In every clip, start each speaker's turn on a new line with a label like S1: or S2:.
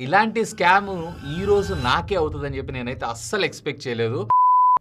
S1: ఇలాంటి స్కామ్ ఈ రోజు నాకే అవుతుందని చెప్పి నేనైతే అస్సలు ఎక్స్పెక్ట్ చేయలేదు.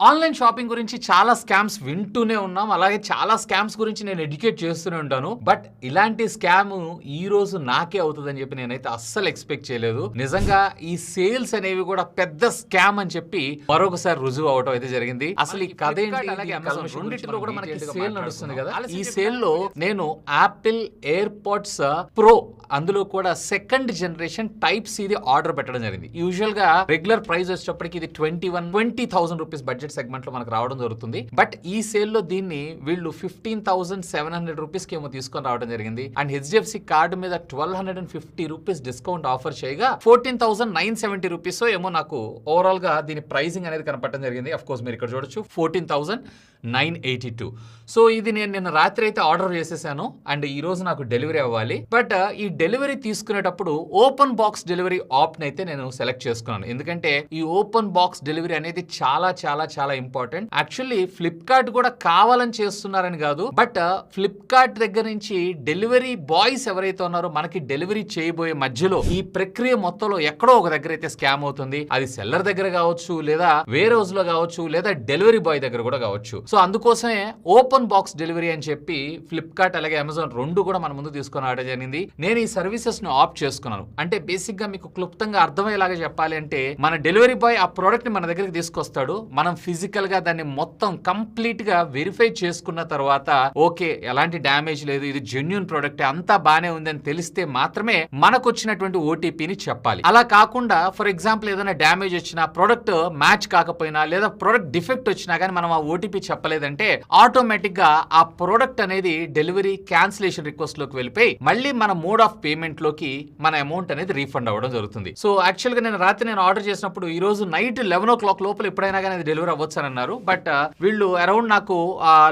S1: ఆన్లైన్ షాపింగ్ గురించి చాలా స్కామ్స్ వింటూనే ఉన్నాం, అలాగే చాలా స్కామ్స్ గురించి నేను ఎడ్యుకేట్ చేస్తూనే ఉంటాను. బట్ ఇలాంటి స్కామ్ ఈ రోజు నాకే అవుతుందని చెప్పి నేనైతే అస్సలు ఎక్స్పెక్ట్ చేయలేదు. నిజంగా ఈ సేల్స్ అనేవి కూడా పెద్ద స్కామ్ అని చెప్పి మరొకసారి రుజువు అవడం అయితే జరిగింది. అసలు ఈ కథ ఏంటి, అలాగే అమెజాన్ రెండింటిలో కూడా మనకి సేల్ నడుస్తుంది కదా. ఈ సేల్ లో నేను యాపిల్ ఎయిర్ పాడ్స్ ప్రో, అందులో కూడా second generation type C order పెట్టడం జరిగింది. యూజువల్ గా రెగ్యులర్ ప్రైస్ వచ్చేటప్పటికి ఇది 20,000 రూపీస్ బడ్జెట్ సెగ్మెంట్ లో మనకు రావడం జరుగుతుంది. బట్ ఈ సేల్ లో దీన్ని వీళ్ళు 15,700 రూపీస్ కి ఏమో తీసుకొని రావడం జరిగింది. అండ్ హెచ్డిఎఫ్సి కార్డు మీద 1,250 రూపీస్ డిస్కౌంట్ ఆఫర్ చేయగా 14,970 రూపీస్ ఏమో నాకు ఓవరాల్ గా దీని ప్రైసింగ్ అనేది కనపడడం జరిగింది. అఫ్ కోర్స్ మీరు ఇక్కడ చూడొచ్చు 14,982. సో ఇది నేను నిన్న రాత్రి అయితే ఆర్డర్ చేసేసాను అండ్ ఈ రోజు నాకు డెలివరీ అవ్వాలి. బట్ ఈ డెలివరీ తీసుకునేటప్పుడు ఓపెన్ బాక్స్ డెలివరీ ఆప్షన్ అయితే నేను సెలెక్ట్ చేసుకున్నాను. ఎందుకంటే ఈ ఓపెన్ బాక్స్ డెలివరీ అనేది చాలా చాలా చాలా ఇంపార్టెంట్. యాక్చువల్లీ ఫ్లిప్కార్ట్ కూడా కావాలని చేస్తున్నారని కాదు, బట్ ఫ్లిప్కార్ట్ దగ్గర నుంచి డెలివరీ బాయ్స్ ఎవరైతే ఉన్నారో మనకి డెలివరీ చేయబోయే మధ్యలో ఈ ప్రక్రియ మొత్తంలో ఎక్కడో ఒక దగ్గర అయితే స్కామ్ అవుతుంది. అది సెల్లర్ దగ్గర కావచ్చు, లేదా వేర్ హౌస్ లో కావచ్చు, లేదా డెలివరీ బాయ్ దగ్గర కూడా కావచ్చు. సో అందుకోసమే ఓపెన్ బాక్స్ డెలివరీ అని చెప్పి ఫ్లిప్కార్ట్ అలాగే అమెజాన్ రెండు కూడా మన ముందు తీసుకొని రావడం జరిగింది. నేను ఈ సర్వీసెస్ ను ఆప్ట్ చేసుకున్నాను. అంటే బేసిక్ గా మీకు క్లుప్తంగా అర్థమయ్యేలాగా చెప్పాలి అంటే, మన డెలివరీ బాయ్ ఆ ప్రోడక్ట్ ని మన దగ్గరికి తీసుకొస్తాడు. మనం ఫిజికల్ గా దాన్ని మొత్తం కంప్లీట్ గా వెరిఫై చేసుకున్న తర్వాత ఓకే ఎలాంటి డ్యామేజ్ లేదు, ఇది జెన్యూన్ ప్రోడక్ట్, అంతా బానే ఉంది అని తెలిస్తే మాత్రమే మనకు వచ్చినటువంటి ఓటీపీని చెప్పాలి. అలా కాకుండా ఫర్ ఎగ్జాంపుల్ ఏదైనా డ్యామేజ్ వచ్చినా, ప్రోడక్ట్ మ్యాచ్ కాకపోయినా, లేదా ప్రోడక్ట్ డిఫెక్ట్ వచ్చినా కానీ మనం ఆ ఓటీపీ చెప్పలేదంటే ఆటోమేటిక్ గా ఆ ప్రోడక్ట్ అనేది డెలివరీ క్యాన్సిలేషన్ రిక్వెస్ట్ లోకి వెళ్ళిపోయి మళ్ళీ మన మోడ్ ఆఫ్ పేమెంట్ లోకి మన అమౌంట్ అనేది రీఫండ్ అవ్వడం జరుగుతుంది. సో యాక్చువల్ గా నేను రాత్రి ఆర్డర్ చేసినప్పుడు ఈ రోజు నైట్ 11 o'clock లోపల ఎప్పుడైనా కానీ అది డెలివరీ అవ్వచ్చు అని అన్నారు. బట్ వీళ్ళు అరౌండ్ నాకు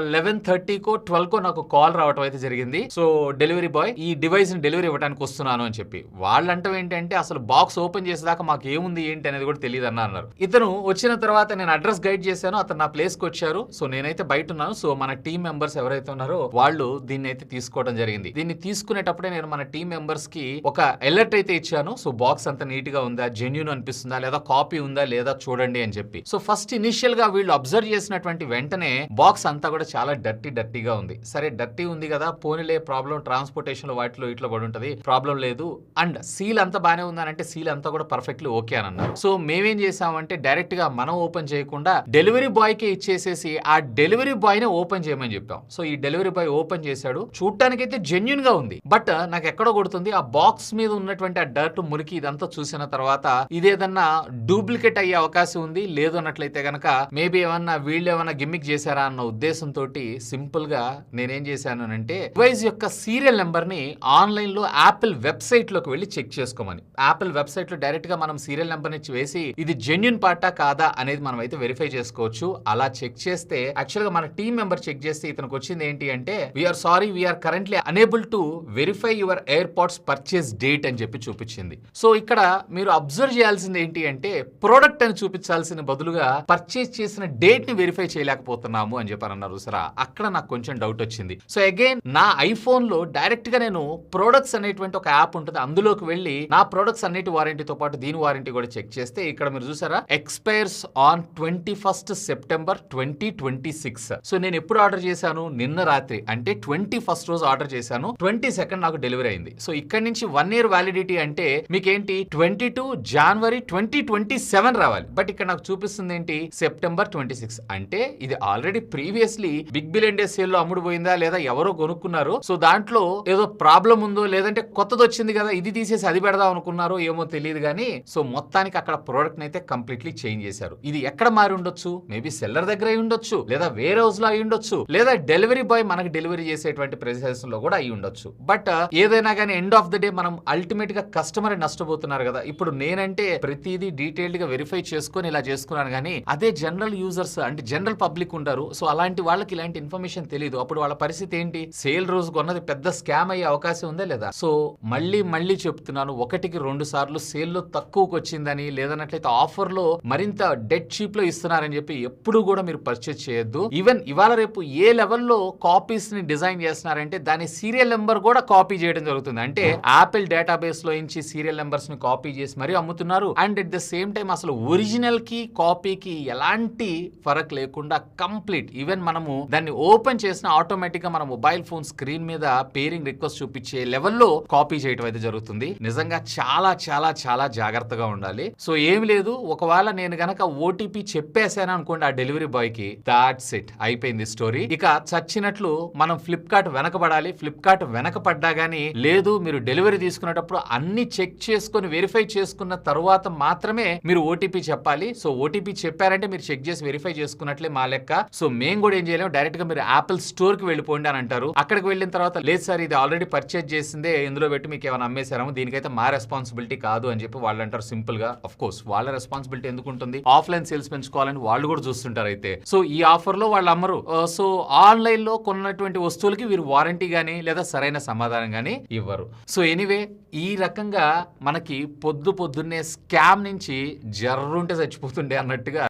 S1: 11:30కో 12కో నాకు కాల్ రావడం అయితే జరిగింది. సో డెలివరీ బాయ్ ఈ డివైస్ ని డెలివరీ ఇవ్వడానికి వస్తున్నాను అని చెప్పి. వాళ్ళంటే ఏంటంటే అసలు బాక్స్ ఓపెన్ చేసేదాకా మాకు ఏముంది ఏంటి అనేది కూడా తెలియదు అన్నారు. ఇతను వచ్చిన తర్వాత నేను అడ్రస్ గైడ్ చేశాను, అతను నా ప్లేస్ కి వచ్చారు. సో నేనైతే బయట ఉన్నాను. సో మన టీం మెంబర్స్ ఎవరైతే ఉన్నారో వాళ్ళు దీన్ని అయితే తీసుకోవడం జరిగింది. దీన్ని తీసుకునేటప్పుడే నేను మన టీం మెంబర్స్ కి ఒక అలర్ట్ అయితే ఇచ్చాను. సో బాక్స్ అంతా నీట్ గా ఉందా, జెన్యూన్ అనిపిస్తుందా, లేదా కాపీ ఉందా లేదా చూడండి అని చెప్పి. సో ఫస్ట్ ఇనిషియల్ గా వీళ్ళు అబ్జర్వ్ చేసినటువంటి వెంటనే బాక్స్ అంతా కూడా చాలా డర్టీగా ఉంది. సరే డర్టీ ఉంది కదా, పోనీలే ప్రాబ్లం ట్రాన్స్పోర్టేషన్ లో వాటిలో ఇట్లా పడి ఉంటది, ప్రాబ్లం లేదు. అండ్ సీల్ అంతా బానే ఉందనంటే సీల్ అంతా కూడా పర్ఫెక్ట్లీ ఓకే అని అన్నారు. సో మేమేం చేసామంటే డైరెక్ట్ గా మనం ఓపెన్ చేయకుండా డెలివరీ బాయ్ కి ఇచ్చేసేసి ఆ డెలివరీ బాయ్ నే ఓపెన్ చేయమని చెప్పాం. సో ఈ డెలివరీ బాయ్ ఓపెన్ చేశాడు. చూడటానికి అయితే జెన్యూన్ గా ఉంది. బట్ నాకు ఎక్కడో కొడుతుంది, ఆ బాక్స్ మీద ఉన్నటువంటి ఆ డర్ట్ మురికి ఇదంతా చూసిన తర్వాత ఇదేదన్నా డూప్లికేట్ అయ్యే అవకాశం ఉంది. లేదు అన్నట్లయితే గనక మేబీ ఏమన్నా వీళ్ళు ఏమన్నా గిమ్మిక్ చేశారా అన్న ఉద్దేశంతో సింపుల్ గా నేనేం చేశాను అంటే డివైస్ యొక్క సీరియల్ నెంబర్ ని ఆన్లైన్ లో యాపిల్ వెబ్సైట్ లోకి వెళ్ళి చెక్ చేసుకోమని. యాపిల్ వెబ్సైట్ లో డైరెక్ట్ గా మనం సీరియల్ నెంబర్ ని వేసి ఇది జెన్యూన్ పార్టా కాదా అనేది మనం అయితే వెరిఫై చేసుకోవచ్చు. అలా చెక్ చేస్తే యాక్చువల్ గా మన టీం మెంబర్ చెక్ చేస్తే ఇతనికి వచ్చింది ఏంటి అంటే we are sorry we are currently unable to verify your AirPods purchase date అని చెప్పి చూపించింది. సో ఇక్కడ మీరు అబ్జర్వ్ చేయాల్సింది ఏంటి అంటే ప్రోడక్ట్ అని చూపించాల్సిన బదులుగా పర్చేస్ చేసిన డేట్ ని వెరిఫై చేయలేకపోతున్నాము అని చెప్పారు అన్నారు. సరే అక్కడ నాకు కొంచెం డౌట్ వచ్చింది. సో అగైన్ నా ఐఫోన్ లో డైరెక్ట్ గా నేను ప్రొడక్ట్స్ అనేటువంటి ఒక యాప్ ఉంటుంది, అందులోకి వెళ్ళి నా ప్రొడక్ట్స్ అన్నిటి వారంటీతో పాటు దీని వారంటీ కూడా చెక్ చేస్తే ఇక్కడ మీరు చూసారా expires on 21st September 2026. So నేను ఎప్పుడు ఆర్డర్ చేశాను, నిన్న రాత్రి అంటే 21st రోజు ఆర్డర్ చేశాను, 22nd నాకు డెలివరీ అయింది. సో ఇక్కడ నుంచి 1 year వ్యాలిడిటీ అంటే మీకేంటి 22 January 2027 రావాలి. బట్ ఇక్కడ నాకు చూపిస్తుంది ఏంటి September 26. అంటే ఇది already previously big billion day sale లో అమ్ముడు పోయిందా లేదా ఎవరో కొనుక్కున్నారు. సో దాంట్లో ఏదో ప్రాబ్లం ఉందో లేదంటే కొత్తది వచ్చింది కదా ఇది తీసేసి అది పెడదాం అనుకున్నారో ఏమో తెలియదు కానీ సో మొత్తానికి అక్కడ ప్రోడక్ట్ అయితే కంప్లీట్లీ చేంజ్ చేశారు. ఇది ఎక్కడ మారి ఉండొచ్చు, మేబీ సెల్లర్ దగ్గర అయి ఉండొచ్చు, లేదా వేర్ హౌస్ లో అయి ఉండొచ్చు, లేదా డెలివరీ బాయ్ మనకి డెలివరీ చేసేటువంటి ప్రెసెస్ లో కూడా అయి ఉండొచ్చు. బట్ ఏదైనా కానీ ఎండ్ ఆఫ్ ద డే మనం అల్టిమేట్ గా కస్టమర్ నష్టపోతున్నారు కదా. ఇప్పుడు నేనంటే ప్రతిదీ డీటెయిల్డ్ గా వెరిఫై చేసుకొని ఇలా చేసుకున్నాను కానీ అదే జనరల్ యూజర్స్ అంటే జనరల్ పబ్లిక్ ఉంటారు. సో అలాంటి వాళ్ళకి ఇలాంటి ఇన్ఫర్మేషన్ తెలియదు. అప్పుడు వాళ్ళ పరిస్థితి ఏంటి, సేల్ రోజు కొన్నది పెద్ద స్కామ్ అయ్యే అవకాశం ఉందా లేదా. సో మళ్ళీ చెప్తున్నాను, 1-2 సార్లు సేల్ లో తక్కువకి వచ్చిందని లేదన్నట్లయితే ఆఫర్ లో మరింత డెడ్ చీప్ లో ఇస్తున్నారని చెప్పి ఎప్పుడు కూడా మీరు పర్చేస్ చేయొద్దు. చేయొద్దు. ఈవెన్ ఇవాళ రేపు ఏ లెవెల్లో కాపీస్ ని డిజైన్ చేస్తున్నారంటే దాని సీరియల్ నెంబర్ కూడా కాపీ చేయడం జరుగుతుంది. అంటే యాపిల్ డేటాబేస్ లో నుంచి సీరియల్ నెంబర్స్ ని కాపీ చేసి మరీ అమ్ముతున్నారు. And at the same time అసలు ఒరిజినల్ కి కాపీకి ఎలాంటి ఫరక్ లేకుండా కంప్లీట్ ఈవెన్ మనము దాన్ని ఓపెన్ చేసిన ఆటోమేటిక్ గా మన మొబైల్ ఫోన్ స్క్రీన్ మీద పేరింగ్ రిక్వెస్ట్ చూపించే లెవెల్లో కాపీ చేయడం అయితే జరుగుతుంది. నిజంగా చాలా చాలా చాలా జాగ్రత్తగా ఉండాలి. సో ఏమి లేదు, ఒకవేళ నేను గనక ఓటీపీ చెప్పేసాను అనుకోండి ఆ డెలివరీ బాయ్ కి, దాట్స్ ఇట్, అయిపోయింది స్టోరీ. ఇక చచ్చినట్లు మనం ఫ్లిప్కార్ట్ వెనకబడాలి. ఫ్లిప్కార్ట్ వెనకపడ్డా గానీ లేదు, మీరు డెలివరీ తీసుకునేటప్పుడు అన్ని చెక్ చేసుకుని వెరిఫై చేసుకున్న తర్వాత మాత్రమే మీరు ఓటీపీ చెప్పాలి. సో ఓటీపీ చెప్పారంటే మీరు చెక్ చేసి వెరిఫై చేసుకున్నట్లే మా లెక్క. సో మేము కూడా ఏం చేయలేము, డైరెక్ట్ గా మీరు యాపిల్ స్టోర్ కి వెళ్ళిపోండి అని అంటారు. అక్కడికి వెళ్ళిన తర్వాత లేదు సార్ ఇది ఆల్రెడీ పర్చేజ్ చేసిందే, ఇందులో పెట్టి మీకు ఏమైనా అమ్మేశారాము, దీనికైతే మా రెస్పాన్సిబిలిటీ కాదు అని చెప్పి వాళ్ళు అంటారు సింపుల్ గా. ఆఫ్ కోర్స్ వాళ్ళ రెస్పాన్సిబిలిటీ ఎందుకు ఉంటుంది, ఆఫ్లైన్ సేల్స్ పెంచుకోవాలని వాళ్ళు కూడా చూస్తుంటారు. అయితే సో ఈ ఆఫర్ లో వాళ్ళు అమ్మరు. సో ఆన్లైన్ లో కొన్నటువంటి వస్తువులకి వీరు వారంటీ గానీ లేదా సరైన సమాధానం గానీ ఇవ్వరు. సో ఎనీవే ఈ రకంగా మనకి పొద్దున్నే స్కామ్ నుంచి జర్రుంటే చచ్చిపోతుండే అన్నట్టుగా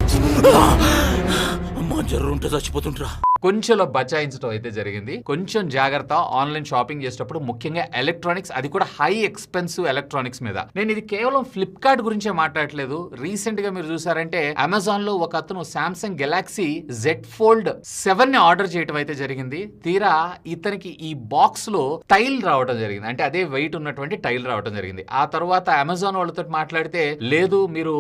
S2: జర్రుంటే చచ్చిపోతుంటా
S1: కొంచెంలో బచాయించడం అయితే జరిగింది. కొంచెం జాగ్రత్త ఆన్లైన్ షాపింగ్ చేసేటప్పుడు, ముఖ్యంగా ఎలక్ట్రానిక్స్, అది కూడా హై ఎక్స్పెన్సివ్ ఎలక్ట్రానిక్స్ మీద. నేను ఇది కేవలం ఫ్లిప్కార్ట్ గురించే మాట్లాడట్లేదు. రీసెంట్ గా మీరు చూసారంటే అమెజాన్ లో ఒక అతను సామ్సంగ్ గెలాక్సీ Z Fold 7 ని ఆర్డర్ చేయడం అయితే జరిగింది. తీరా ఇతనికి ఈ బాక్స్ లో టైల్ రావడం జరిగింది, అంటే అదే వెయిట్ ఉన్నటువంటి టైల్ రావడం జరిగింది. ఆ తర్వాత అమెజాన్ వాళ్ళతో మాట్లాడితే లేదు మీరు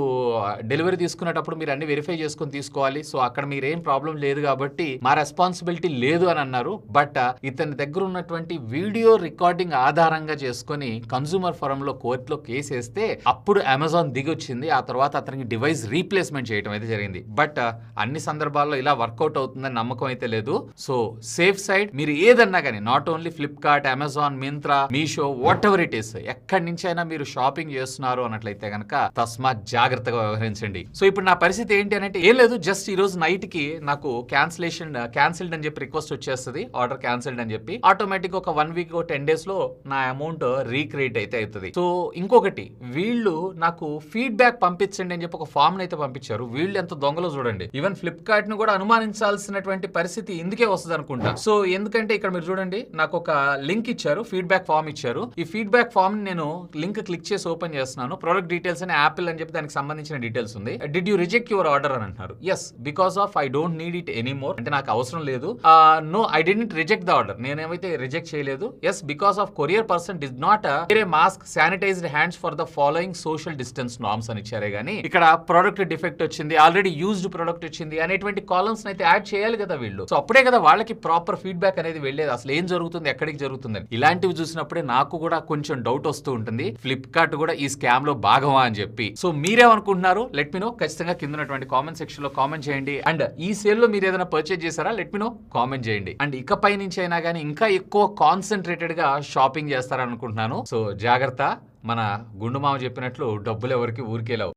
S1: డెలివరీ తీసుకునేటప్పుడు మీరు అన్ని వెరిఫై చేసుకుని తీసుకోవాలి, సో అక్కడ మీరేం ప్రాబ్లం లేదు కాబట్టి మా రెస్పాన్సిబిలిటీ లేదు అని అన్నారు. బట్ ఇతని దగ్గర ఉన్నటువంటి వీడియో రికార్డింగ్ ఆధారంగా చేసుకుని కన్స్యూమర్ ఫోరం లో కోర్టులో కేసు వేస్తే అప్పుడు అమెజాన్ దిగి వచ్చింది. ఆ తర్వాత అతనికి డివైస్ రీప్లేస్మెంట్ చేయడం అయితే జరిగింది. బట్ అన్ని సందర్భాల్లో ఇలా వర్కౌట్ అవుతుందని నమ్మకం అయితే లేదు. సో సేఫ్ సైడ్ మీరు ఏదన్నా కానీ, not only Flipkart, Amazon, Myntra, Meesho, what ever it is, ఎక్కడి నుంచి అయినా మీరు షాపింగ్ చేస్తున్నారు అన్నట్లయితే కనుక తస్మాత్ జాగ్రత్తగా వ్యవహరించండి. సో ఇప్పుడు నా పరిస్థితి ఏంటి అంటే ఏం లేదు, జస్ట్ ఈ రోజు నైట్ కి నాకు క్యాన్సిల్డ్ అని చెప్పి రిక్వెస్ట్ వచ్చేస్తుంది, ఆర్డర్ క్యాన్సిల్డ్ అని చెప్పి. ఆటోమేటిక్ ఒక 1 వీక్ 10 days లో నా అమౌంట్ రీక్రియేట్ అయితే అవుతుంది. సో ఇంకొకటి, వీళ్ళు నాకు ఫీడ్బ్యాక్ పంపించండి అని చెప్పి ఒక ఫామ్ అయితే పంపించారు. వీళ్ళు ఎంత దొంగలో చూడండి, ఈవెన్ ఫ్లిప్కార్ట్ ను కూడా అనుమానించాల్సినటువంటి పరిస్థితి ఇందుకే వస్తుంది అనుకుంటా. సో ఎందుకంటే ఇక్కడ మీరు చూడండి, నాకు ఒక లింక్ ఇచ్చారు, ఫీడ్బ్యాక్ ఫామ్ ఇచ్చారు. ఈ ఫీడ్బ్యాక్ ఫామ్ నేను లింక్ క్లిక్ చేసి ఓపెన్ చేస్తున్నాను. ప్రొడక్ట్ డీటెయిల్స్ అని యాపిల్ అని చెప్పి దానికి సంబంధించిన డీటెయిల్స్ ఉంది. Did you reject your order అని అంటున్నారు. Yes, because of I don't need it anymore, అంటే నాకు అవసరం లేదు. No, I didn't reject the order, నేనేమైతే రిజెక్ట్ చేయలేదు. Yes, because of courier person did not wear a mask, sanitised hands for the following social distance norms అని ఇచ్చారే గానీ ఇక్కడ product defect వచ్చింది, ఆల్రెడీ యూజ్డ్ ప్రొడక్ట్ వచ్చింది అనేటువంటి కాలమ్స్ అయితే add చేయాలి కదా వీళ్ళు. సో అప్పుడే కదా వాళ్ళకి ప్రాపర్ ఫీడ్బ్యాక్ అనేది వెళ్ళేది, అసలు ఏం జరుగుతుంది, ఎక్కడికి జరుగుతుంది. ఇలాంటివి చూసినప్పుడే నాకు కూడా కొంచెం డౌట్ వస్తూ ఉంటుంది, ఫ్లిప్కార్ట్ కూడా ఈ స్కామ్ లో భాగమా అని చెప్పి. సో మీరేమనుకుంటున్నారు, లెట్ మీ నో. ఖచ్చితంగా కింద ఉన్నటువంటి కామెంట్ సెక్షన్ లో కామెంట్ చేయండి. అండ్ ఈ సేల్ లో మీరు ఏదైనా పర్చేజ్ చేశారా, లెట్ మీ నో, కామెంట్ చేయండి. అండ్ ఇకపై నుంచి అయినా కానీ ఇంకా ఎక్కువ కాన్సన్ట్రేటెడ్ గా షాపింగ్ చేస్తారనుకుంటున్నాను. సో జాగ్రత్త, మన గుండు మామ చెప్పినట్లు డబ్బులు ఎవరికి ఊరికేలావు.